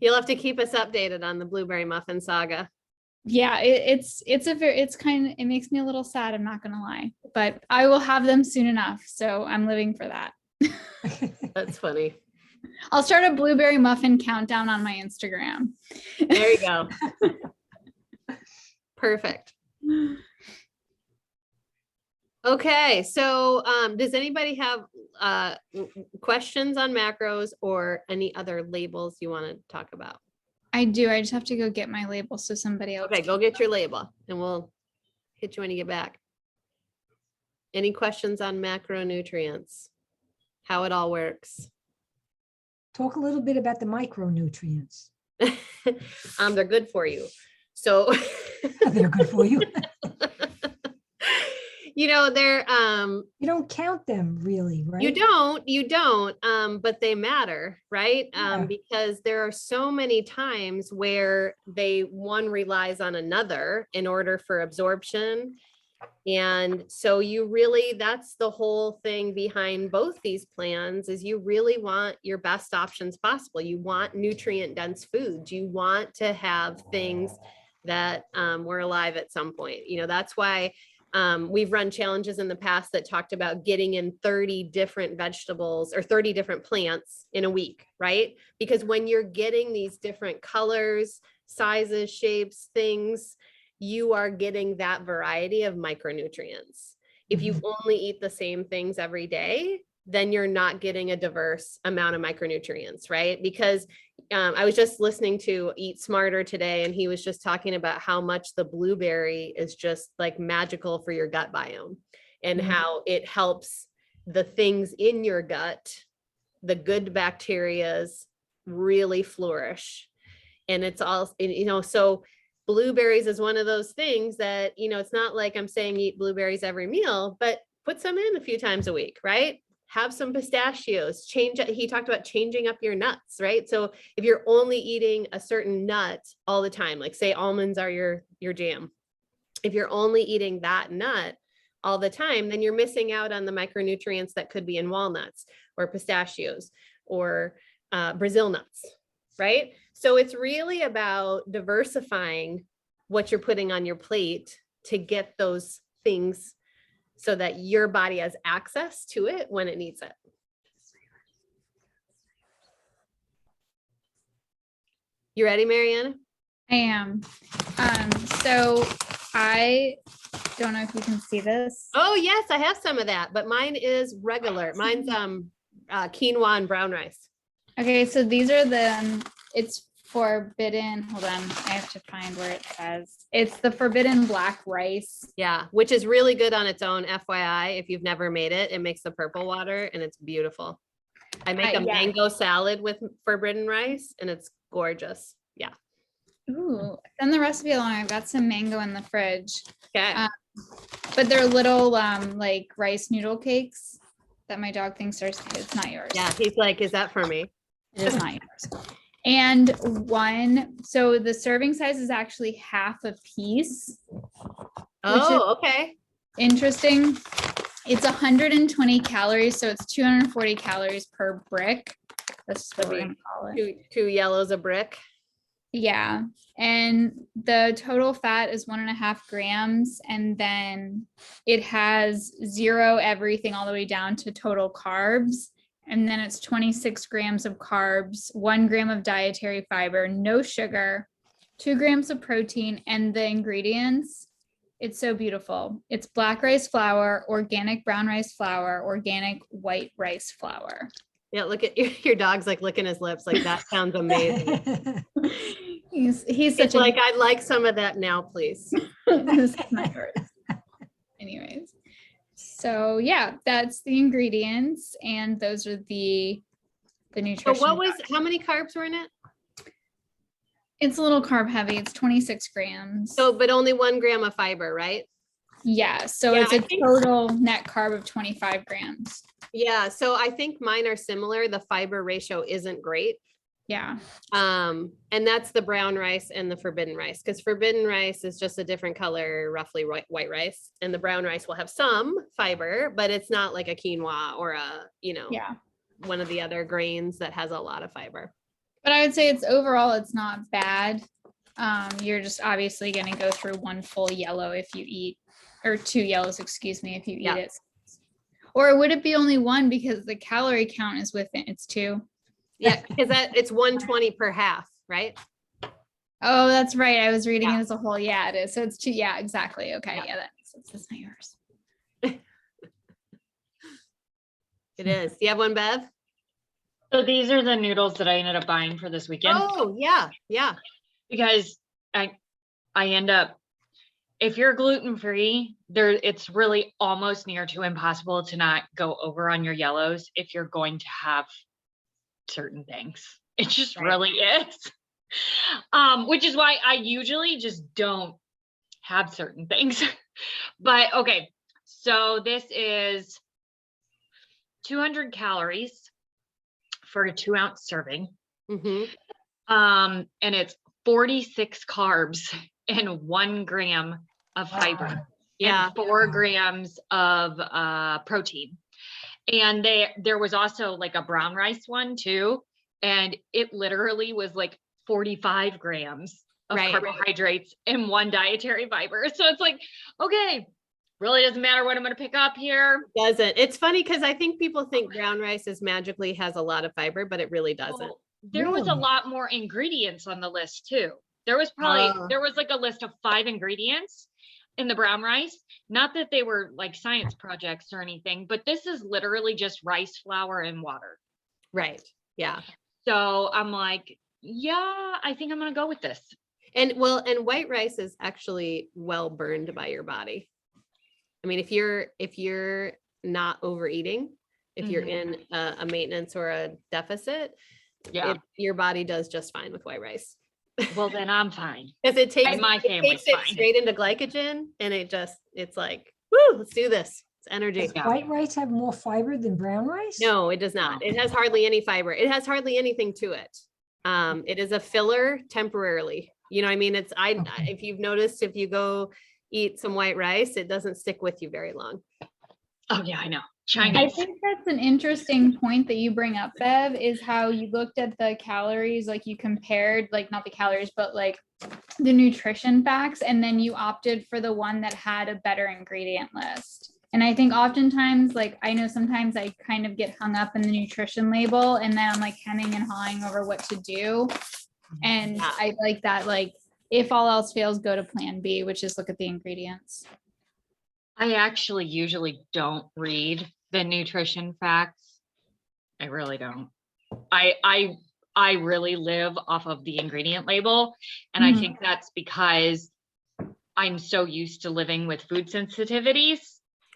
You'll have to keep us updated on the blueberry muffin saga. yeah, it makes me a little sad, I'm not gonna lie. But I will have them soon enough. So I'm living for that. That's funny. I'll start a blueberry muffin countdown on my Instagram. There you go. Perfect. Okay, so does anybody have questions on macros or any other labels you want to talk about? I do. I just have to go get my label so somebody else. Okay, go get your label and we'll hit you when you get back. Any questions on macronutrients? How it all works? Talk a little bit about the micronutrients. They're good for you. So They're good for you. they're You don't count them really, right? you don't, but they matter, right? Yeah. Because there are so many times where one relies on another in order for absorption. And so that's the whole thing behind both these plans, is you really want your best options possible. You want nutrient dense foods. You want to have things that were alive at some point. That's why we've run challenges in the past that talked about getting in 30 different vegetables or 30 different plants in a week, right? Because when you're getting these different colors, sizes, shapes, things, you are getting that variety of micronutrients. If you only eat the same things every day, then you're not getting a diverse amount of micronutrients, right? Because I was just listening to Eat Smarter today, and he was just talking about how much the blueberry is just like magical for your gut biome, and how it helps the things in your gut, the good bacterias, really flourish. And it's all, so blueberries is one of those things that, it's not like I'm saying eat blueberries every meal, but put some in a few times a week, right? Have some pistachios, he talked about changing up your nuts, right? So if you're only eating a certain nut all the time, like say almonds are your jam, if you're only eating that nut all the time, then you're missing out on the micronutrients that could be in walnuts or pistachios or Brazil nuts, right? So it's really about diversifying what you're putting on your plate to get those things so that your body has access to it when it needs it. You ready, Mariana? I am. So I don't know if you can see this. Oh yes, I have some of that, but mine is regular. Mine's quinoa and brown rice. Okay, so these are it's forbidden. Hold on, I have to find where it says. It's the forbidden black rice. Yeah, which is really good on its own, FYI. If you've never made it, it makes the purple water and it's beautiful. I make a mango salad with forbidden rice and it's gorgeous. Yeah. Ooh, send the recipe along. I've got some mango in the fridge. Okay. But they're little like rice noodle cakes that my dog thinks are, it's not yours. Yeah, he's like, is that for me? It is not yours. And so the serving size is actually half a piece. Oh, okay. Interesting. It's 120 calories, so it's 240 calories per brick. That's what we're gonna call it. Two yellows a brick. Yeah, and the total fat is 1.5 grams, and then it has 0 everything all the way down to total carbs. And then it's 26 grams of carbs, 1 gram of dietary fiber, no sugar, 2 grams of protein, and the ingredients, it's so beautiful. It's black rice flour, organic brown rice flour, organic white rice flour. Yeah, look at your dog's like licking his lips. Like that sounds amazing. He's such like, I'd like some of that now, please. This is my first. Anyways. So yeah, that's the ingredients, and those are the nutrition. So how many carbs were in it? It's a little carb heavy. It's 26 grams. So, but only 1 gram of fiber, right? Yeah. So Yeah, it's a total net carb of 25 grams. Yeah. So I think mine are similar. The fiber ratio isn't great. Yeah. And that's the brown rice and the forbidden rice, because forbidden rice is just a different color, roughly white rice, and the brown rice will have some fiber, but it's not like a quinoa or one of the other grains that has a lot of fiber. But I would say it's not bad. You're just obviously going to go through 1 full yellow if you eat, or 2 yellows, excuse me, if you eat it. Or would it be only 1 because the calorie count is within, it's 2? Yeah, because it's 120 per half, right? Oh, that's right. I was reading it as a whole. Yeah, it is. So it's 2. Yeah, exactly. Okay. Yeah, that makes sense. That's not yours. It is. Do you have one, Bev? So these are the noodles that I ended up buying for this weekend. Oh, yeah. Yeah. Because I end up, if you're gluten-free, it's really almost near to impossible to not go over on your yellows if you're going to have certain things. It just really is. Which is why I usually just don't have certain things. But okay, so this is 200 calories for a 2-ounce serving. Mm-hmm. And it's 46 carbs and 1 gram of fiber. Yeah. And 4 grams of protein. And there was also like a brown rice one too. And it literally was like 45 grams of carbohydrates and 1 dietary fiber. So it's like, okay, really doesn't matter what I'm going to pick up here. Doesn't. It's funny because I think people think brown rice magically has a lot of fiber, but it really doesn't. Well, there was a lot more ingredients on the list too. There was like a list of 5 ingredients in the brown rice. Not that they were like science projects or anything, but this is literally just rice flour and water. Right. Yeah. So I'm like, Yeah, I think I'm gonna go with this. And white rice is actually well burned by your body. I mean, if you're not overeating, if you're in a maintenance or a deficit, Yeah. your body does just fine with white rice. Well, then I'm fine. Because it takes My it family's takes it fine. straight into glycogen, and it's like, woo, let's do this. It's energy. Does white rice have more fiber than brown rice? No, it does not. It has hardly any fiber. It has hardly anything to it. It is a filler temporarily. You know what I mean? Okay. If you've noticed, if you go eat some white rice, it doesn't stick with you very long. Oh yeah, I know. I Chinese. think that's an interesting point that you bring up, Bev, is how you looked at the calories, like you compared, like not the calories, but like the nutrition facts, and then you opted for the one that had a better ingredient list. And I think oftentimes, like, I know sometimes I kind of get hung up in the nutrition label, and then I'm like hemming and hawing over what to do. And Yeah. I like that, like, if all else fails, go to plan B, which is look at the ingredients. I actually usually don't read the nutrition facts. I really don't. I really live off of the ingredient label. And I think that's because I'm so used to living with food sensitivities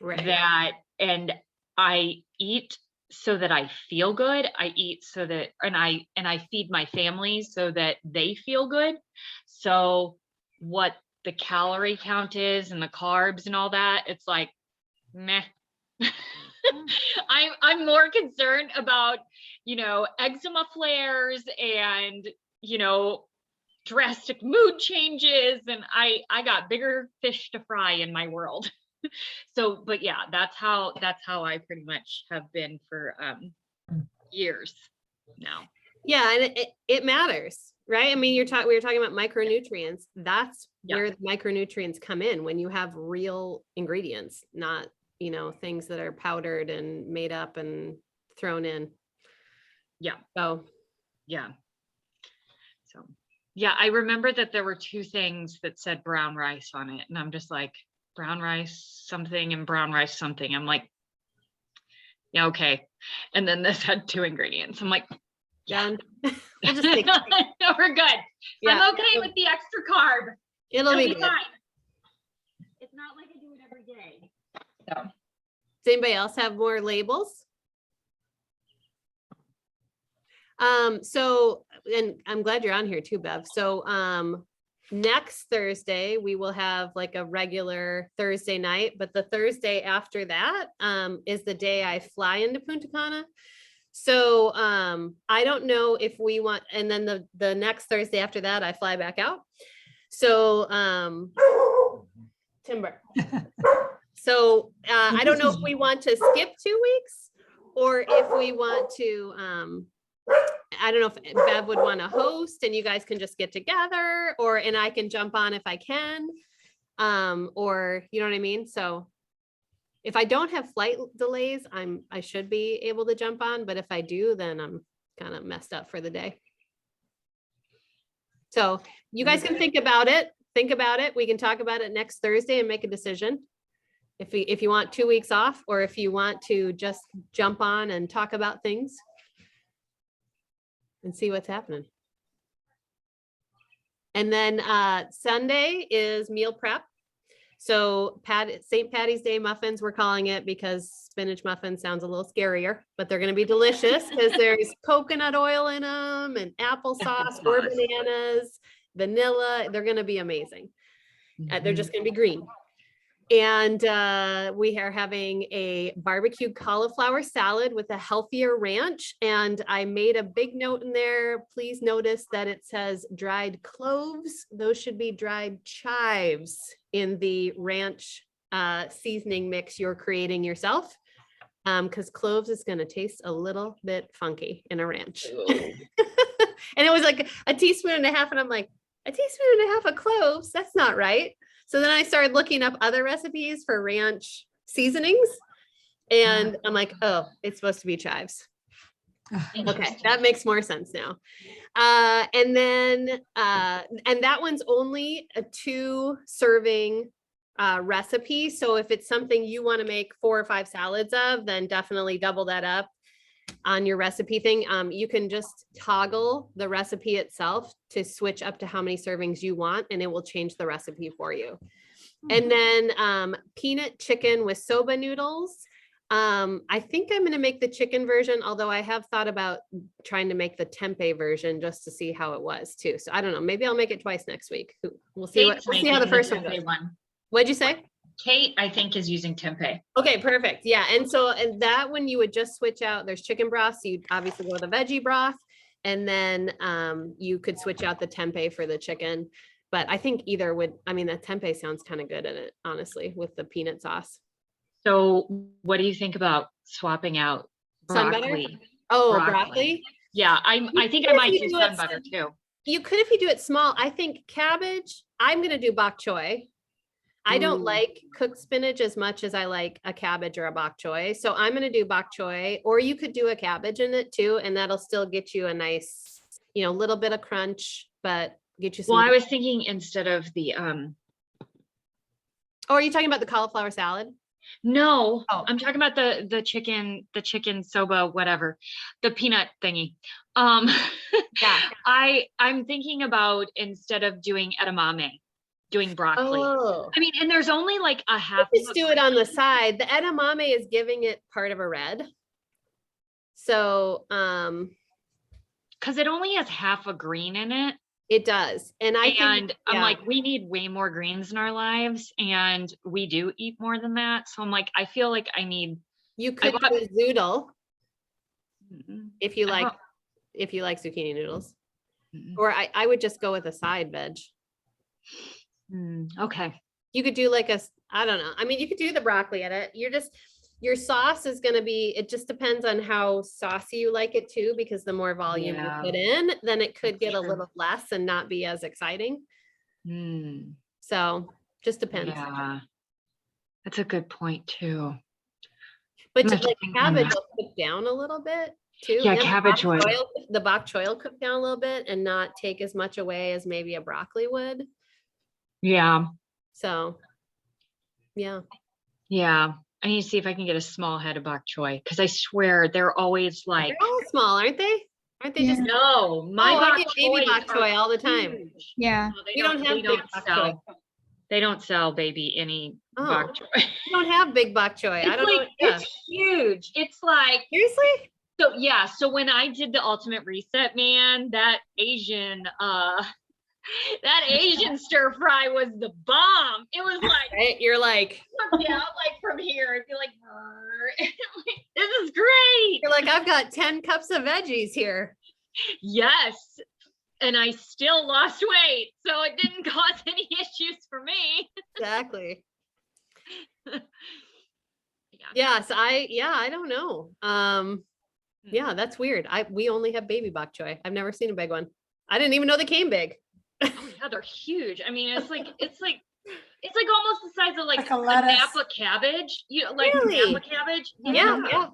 that, and I eat so that I feel good. I eat so that, and I feed my family so that they feel good. So what the calorie count is and the carbs and all that, it's like, meh. I'm more concerned about, eczema flares and, drastic mood changes. And I got bigger fish to fry in my world. So, but yeah, that's how I pretty much have been for years now. Yeah, and it matters, right? I mean, we were talking about micronutrients. That's where the micronutrients come in when you have real ingredients, not, things that are powdered and made up and thrown in. Yeah. So, yeah. So, yeah, I remember that there were two things that said brown rice on it. And I'm just like, brown rice something and brown rice something. I'm like, yeah, okay. And then this had two ingredients. I'm like, done. We'll just take no, we're good. Yeah. I'm okay with the extra carb. It'll be good. fine. It's not like I do it every day. So. Does anybody else have more labels? So, and I'm glad you're on here too, Bev. So, next Thursday, we will have like a regular Thursday night, but the Thursday after that, is the day I fly into Punta Cana. So, I don't know if we want, and then the next Thursday after that, I fly back out. So, Timber. So, I don't know if we want to skip 2 weeks or if we want to, I don't know if Bev would want to host and you guys can just get together, and I can jump on if I can, or you know what I mean? So if I don't have flight delays, I should be able to jump on, but if I do, then I'm kind of messed up for the day. So you guys can think about it. We can talk about it next Thursday and make a decision. If you want 2 weeks off, or if you want to just jump on and talk about things and see what's happening. And then Sunday is meal prep. So St. Patty's Day muffins, we're calling it, because spinach muffins sounds a little scarier, but they're going to be delicious because there's coconut oil in them and applesauce or bananas, vanilla. They're going to be amazing. They're just going to be green. And we are having a barbecue cauliflower salad with a healthier ranch. And I made a big note in there. Please notice that it says dried cloves. Those should be dried chives in the ranch seasoning mix you're creating yourself. Because cloves is going to taste a little bit funky in a ranch. And it was like a teaspoon and a half. And I'm like, a teaspoon and a half of cloves? That's not right. So then I started looking up other recipes for ranch seasonings, and I'm like, oh, it's supposed to be chives. Okay, that makes more sense now. And then, and that one's only a 2-serving recipe. So if it's something you want to make 4 or 5 salads of, then definitely double that up. on your recipe thing, you can just toggle the recipe itself to switch up to how many servings you want, and it will change the recipe for you. And then peanut chicken with soba noodles. I think I'm going to make the chicken version, although I have thought about trying to make the tempeh version just to see how it was too. So I don't know, maybe I'll make it twice next week. We'll see Kate's we'll see how the making first one tempeh goes. one. What'd you say? Kate, I think, is using tempeh. Okay, perfect. Yeah. And so, and that one you would just switch out, there's chicken broth. So you'd obviously go with a veggie broth, and then you could switch out the tempeh for the chicken. But I think either would, I mean, the tempeh sounds kind of good in it, honestly, with the peanut sauce. So what do you think about swapping out Sun butter? broccoli? Oh, Broccoli. broccoli. Yeah, I think I If might you do do sun it butter too. You could if you do it small. I think cabbage, I'm going to do bok choy. I don't Ooh. like cooked spinach as much as I like a cabbage or a bok choy. So I'm going to do bok choy, or you could do a cabbage in it too. And that'll still get you a nice, you know, little bit of crunch, but get you some. Well, I was thinking instead of the Oh, are you talking about the cauliflower salad? no, Oh. I'm talking about the chicken soba, whatever, the peanut thingy. Yeah. I'm thinking about instead of doing edamame, doing broccoli. Oh, I mean, and there's only like a half. just do it on the side. The edamame is giving it part of a red. So, because it only has half a green in it. it does. And I And think, I'm yeah. like, we need way more greens in our lives, and we do eat more than that. So I'm like, I feel like I need. You could bought- do a zoodle Mm-mm, if you I like, bought- if you like zucchini noodles, mm-mm. or I would just go with a side veg. Okay. You could do like I don't know. I mean, you could do the broccoli in it. Your sauce is going to be, it just depends on how saucy you like it too, because the more volume Yeah. you put in, then it could get a True. little less and not be as exciting. Mm, So just depends. yeah. That's a good point too. But I'm gonna like think on cabbage that. will cook down a little bit too. Yeah, And the cabbage bok would. choy the bok choy will cook down a little bit and not take as much away as maybe a broccoli would. Yeah. So, yeah. Yeah. I need to see if I can get a small head of bok choy, because I swear they're always like, They're all small, aren't they? Aren't they Yeah. just? no, my Oh, I bok get baby choys bok are choy all the time. huge. Yeah. No, We don't have they big don't bok sell. choy. They don't sell baby any bok Oh. choy. We don't have big bok choy. I It's don't like, know. Yeah. it's huge. It's like, Seriously? so yeah, so when I did the ultimate reset, man, that Asian stir fry was the bomb. It was like Right? You're like, come down like from here. It'd be like, like, this is great. you're like, I've got 10 cups of veggies here. Yes. And I still lost weight. So it didn't cause any issues for me. Exactly. Yeah. Yes, I don't know. Yeah, that's weird. We only have baby bok choy. I've never seen a big one. I didn't even know they came big. Oh yeah, they're huge. I mean, it's like almost the size of like Like a a lettuce. Napa cabbage. You know, like Really? Napa cabbage. Yeah, yeah.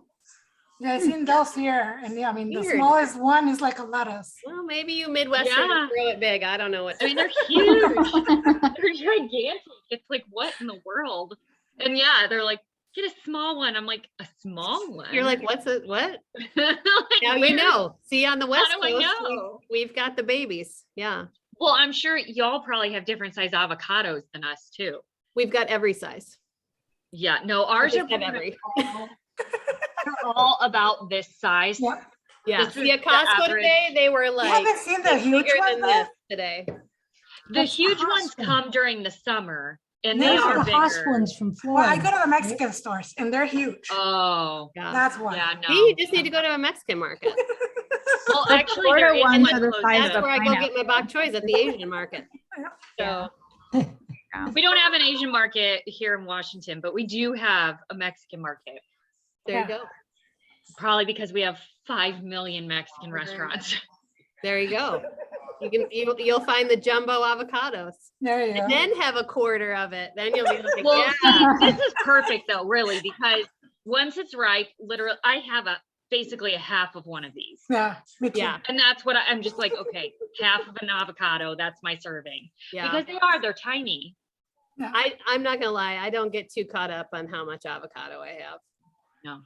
Yeah, I seen those here, and yeah, I mean, the Weird. smallest one is like a lettuce. Well, maybe you Midwestern Yeah. throw it big. I don't know what. I mean, they're huge. They're gigantic. It's like, what in the world? And yeah, they're like, get a small one. I'm like, a small one? You're like, what's it? What? Like, Now you where- know. See, on the West do I Coast, know? we've got the babies. Yeah, Well, I'm sure y'all probably have different size avocados than us too. we've got every size. Yeah, no, We ours are just have every. they're all about this size. Yeah, Yeah. This is See, at the Costco average. today, they were you like haven't seen the huge bigger one than though? this today. The That's huge Haas ones one. come during the summer, and Yeah, they Those are are the Haas bigger. ones from Well, I Florida. go to the Mexican stores, and they're huge. Oh, Yeah. That's why. yeah, See, you no. just need to go to a Mexican market. Well, The actually, Florida there is ones one are the close size That's to- of where I go get my bok choys at the Asian market. So We don't have an Asian market here in Washington, but we do have a Mexican market. there you go. Probably because we have 5 million Mexican restaurants. There you go. You'll find the jumbo avocados, There you go. and then have a quarter of it. Then you'll be like, Well, yeah. see, this is perfect though, really, because once it's ripe, literally, I have basically a half of one of these. Yeah, me too. Yeah, And that's what I'm just like, okay, half of an avocado, that's my serving. yeah. Because they're tiny. I'm not gonna lie. I don't get too caught up on how much avocado I have. No.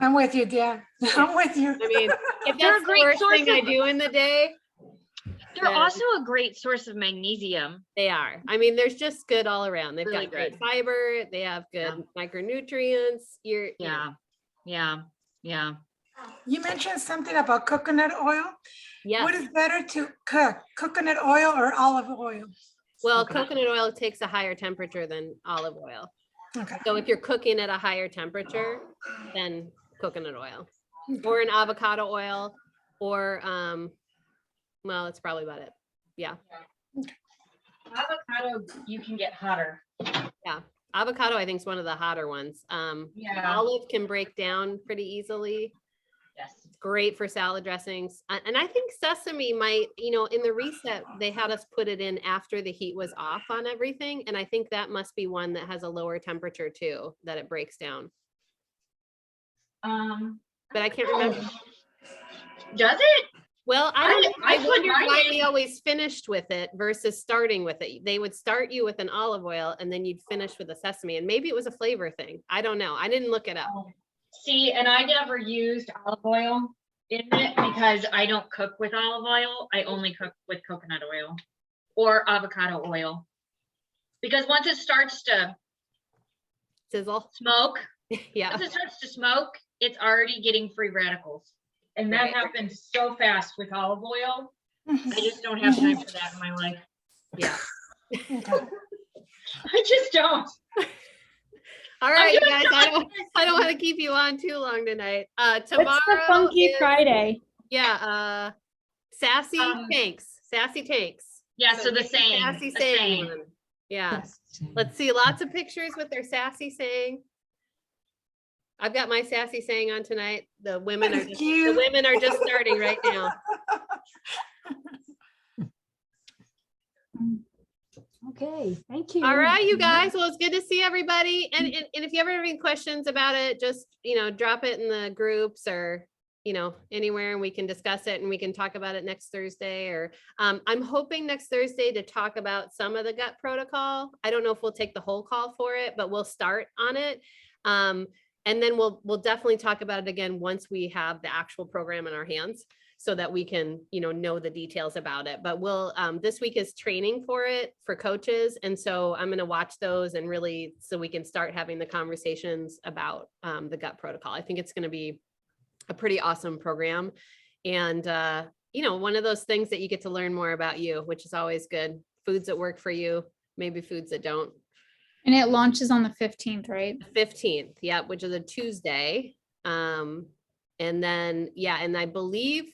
I'm with you, Dan. I'm with you. I mean, if They're a that's the great worst source thing I of- do in the day, They're then also a great source of magnesium. they are. I mean, there's just good all around. They've Really got great good. fiber. They have good micronutrients. Yeah. Yeah. Yeah. You mentioned something about coconut oil. Yes. What is better to cook, coconut oil or olive oil? Well, Okay. coconut oil takes a higher temperature than olive oil. Okay. So if you're cooking at a higher temperature, then coconut oil or an avocado oil or, well, that's probably about it. Yeah. Avocado, you can get hotter. Avocado, I think is one of the hotter ones. Yeah. Olive can break down pretty easily. Yes. Great for salad dressings. And I think sesame might, in the reset, they had us put it in after the heat was off on everything. And I think that must be one that has a lower temperature too, that it breaks down. But I can't remember. Does it? Well, I I put wondered mine why in. we always finished with it versus starting with it. They would start you with an olive oil and then you'd finish with a sesame. And maybe it was a flavor thing. I don't know. I didn't look it up. See, and I never used olive oil in it because I don't cook with olive oil. I only cook with coconut oil or avocado oil. Because once it starts to Sizzle. smoke, Yeah. once it starts to smoke, it's already getting free radicals. And that Right. happens so fast with olive oil. Mhm. I just don't have time for that in my life. Yeah. Okay. I just don't. All right, you doing guys, I don't want to keep you on too long tonight. Tomorrow What's the Funky is- Friday? Yeah, Sassy Um, Tanks. Sassy Tanks. Yeah, so the get your same. Sassy the saying same. one. Yeah. Yes. Let's see lots of pictures with their sassy saying. I've got my sassy saying on tonight. The women are just, Cute. starting right now. Okay, thank you. All right, you guys. Well, it's good to see everybody. And if you ever have any questions about it, just, drop it in the groups or, anywhere and we can discuss it and we can talk about it next Thursday or I'm hoping next Thursday to talk about some of the gut protocol. I don't know if we'll take the whole call for it, but we'll start on it. And then we'll definitely talk about it again once we have the actual program in our hands so that we can, know the details about it. But we'll, this week is training for it for coaches. And so I'm going to watch those and really, so we can start having the conversations about the gut protocol. I think it's going to be a pretty awesome program. And, one of those things that you get to learn more about you, which is always good. Foods that work for you, maybe foods that don't. And it launches on the 15th, right? 15th, yeah, which is a Tuesday. And then, and I believe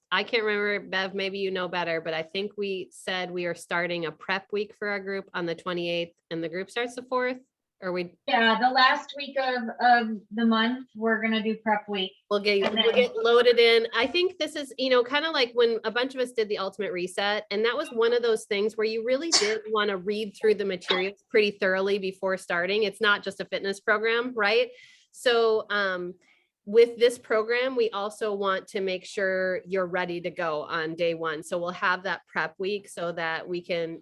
I can't remember, Bev, maybe you know better, but I think we said we are starting a prep week for our group on the 28th and the group starts the 4th, or Yeah, the last week of the month, we're gonna do prep week. we'll get And we'll get loaded in. I think this is, kind of like when a bunch of us did the ultimate reset. And that was one of those things where you really did want to read through the materials pretty thoroughly before starting. It's not just a fitness program, right? So with this program, we also want to make sure you're ready to go on day one. So we'll have that prep week so that we can,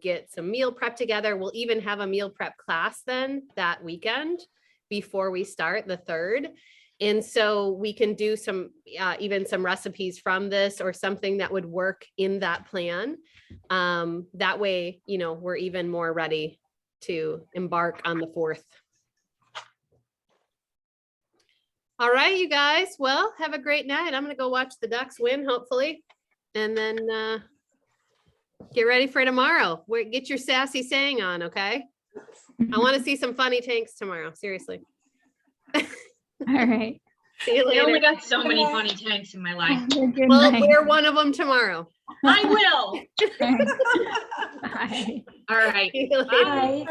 get some meal prep together. We'll even have a meal prep class then that weekend before we start the 3rd. And so we can do some, even some recipes from this or something that would work in that plan. That way, we're even more ready to embark on the 4th. All right, you guys. Well, have a great night. I'm going to go watch the Ducks win, hopefully. And then get ready for tomorrow. Get your sassy saying on, okay? I want to see some funny tanks tomorrow. Seriously. All right. See you I only later. got so many funny tanks in my life. Good Well, night. we're one of them tomorrow. I will. Bye. All right. See you later. Bye.